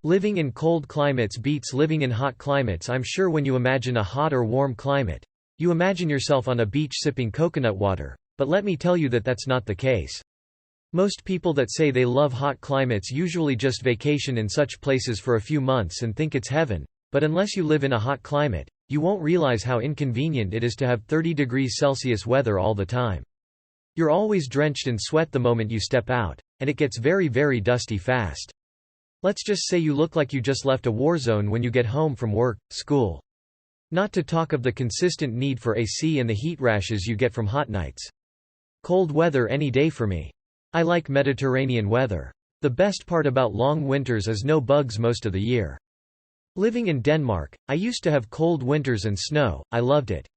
Living in cold climates beats living in hot climates. I'm sure when you imagine a hot or warm climate, you imagine yourself on a beach sipping coconut water, but let me tell you that that's not the case. Most people that say they love hot climates usually just vacation in such places for a few months and think it's heaven, but unless you live in a hot climate, you won't realize how inconvenient it is to have 30 degrees Celsius weather all the time. You're always drenched in sweat the moment you step out, and it gets very, very dusty fast. Let's just say you look like you just left a war zone when you get home from work, school. Not to talk of the consistent need for AC and the heat rashes you get from hot nights. Cold weather any day for me. I like Mediterranean weather. The best part about long winters is no bugs most of the year. Living in Denmark, I used to have cold winters and snow. I loved it.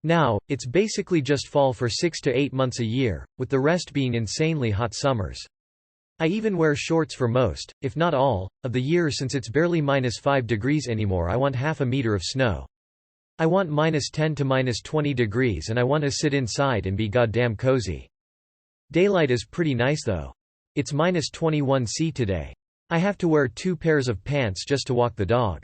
Now, it's basically just fall for 6 to 8 months a year, with the rest being insanely hot summers. I even wear shorts for most, if not all, of the year since it's barely -5 degrees anymore. I want half a meter of snow. I want -10 to -20 degrees and I want to sit inside and be goddamn cozy. Daylight is pretty nice though. It's -21 C today. I have to wear 2 pairs of pants just to walk the dog.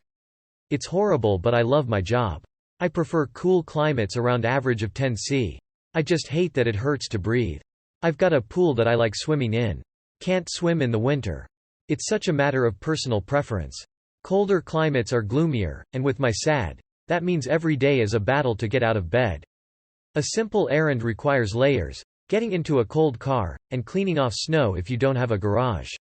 It's horrible, but I love my job. I prefer cool climates around average of 10 C. I just hate that it hurts to breathe. I've got a pool that I like swimming in. Can't swim in the winter. It's such a matter of personal preference. Colder climates are gloomier, and with my SAD, that means every day is a battle to get out of bed. A simple errand requires layers, getting into a cold car, and cleaning off snow if you don't have a garage.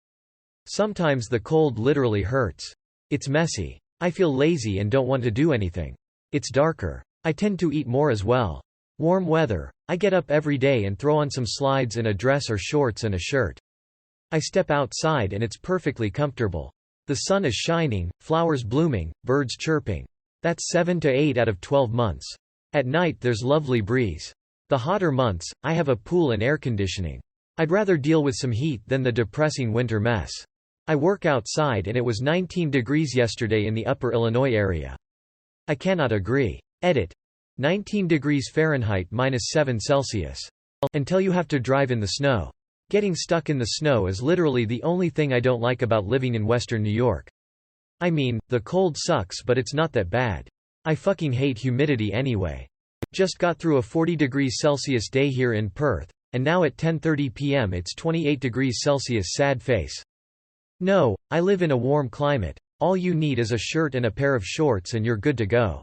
Sometimes the cold literally hurts. It's messy. I feel lazy and don't want to do anything. It's darker. I tend to eat more as well. Warm weather. I get up every day and throw on some slides and a dress or shorts and a shirt. I step outside and it's perfectly comfortable. The sun is shining, flowers blooming, birds chirping. That's 7 to 8 out of 12 months. At night there's lovely breeze. The hotter months, I have a pool and air conditioning. I'd rather deal with some heat than the depressing winter mess. I work outside and it was 19 degrees yesterday in the upper Illinois area. I cannot agree. Edit. 19 degrees Fahrenheit -7 Celsius. Until you have to drive in the snow. Getting stuck in the snow is literally the only thing I don't like about living in Western New York. I mean, the cold sucks, but it's not that bad. I fucking hate humidity anyway. Just got through a 40 degrees Celsius day here in Perth, and now at 10:30 p.m. it's 28 degrees Celsius. Sad face. No, I live in a warm climate. All you need is a shirt and a pair of shorts and you're good to go.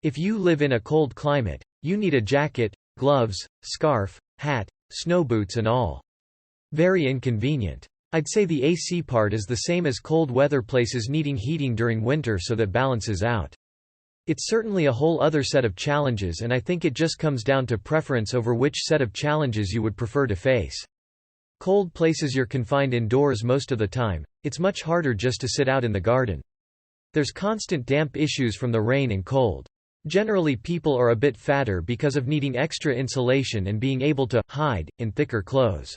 If you live in a cold climate, you need a jacket, gloves, scarf, hat, snow boots and all. Very inconvenient. I'd say the AC part is the same as cold weather places needing heating during winter, so that balances out. It's certainly a whole other set of challenges, and I think it just comes down to preference over which set of challenges you would prefer to face. Cold places you're confined indoors most of the time. It's much harder just to sit out in the garden. There's constant damp issues from the rain and cold. Generally people are a bit fatter because of needing extra insulation and being able to hide in thicker clothes,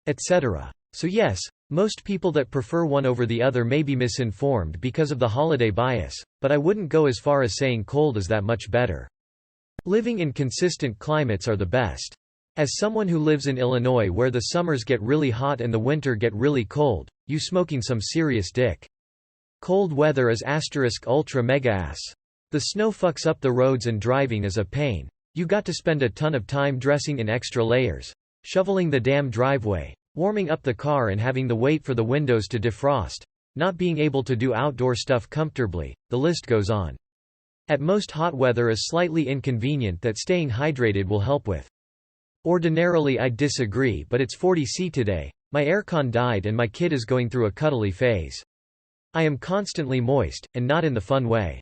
etc. So yes, most people that prefer one over the other may be misinformed because of the holiday bias, but I wouldn't go as far as saying cold is that much better. Living in consistent climates are the best. As someone who lives in Illinois where the summers get really hot and the winter get really cold, you smoking some serious dick. Cold weather is ultra mega ass. The snow fucks up the roads and driving is a pain. You got to spend a ton of time dressing in extra layers, shoveling the damn driveway, warming up the car and having to wait for the windows to defrost, not being able to do outdoor stuff comfortably, the list goes on. At most hot weather is slightly inconvenient that staying hydrated will help with. Ordinarily I'd disagree, but it's 40 C today, my aircon died and my kid is going through a cuddly phase. I am constantly moist, and not in the fun way.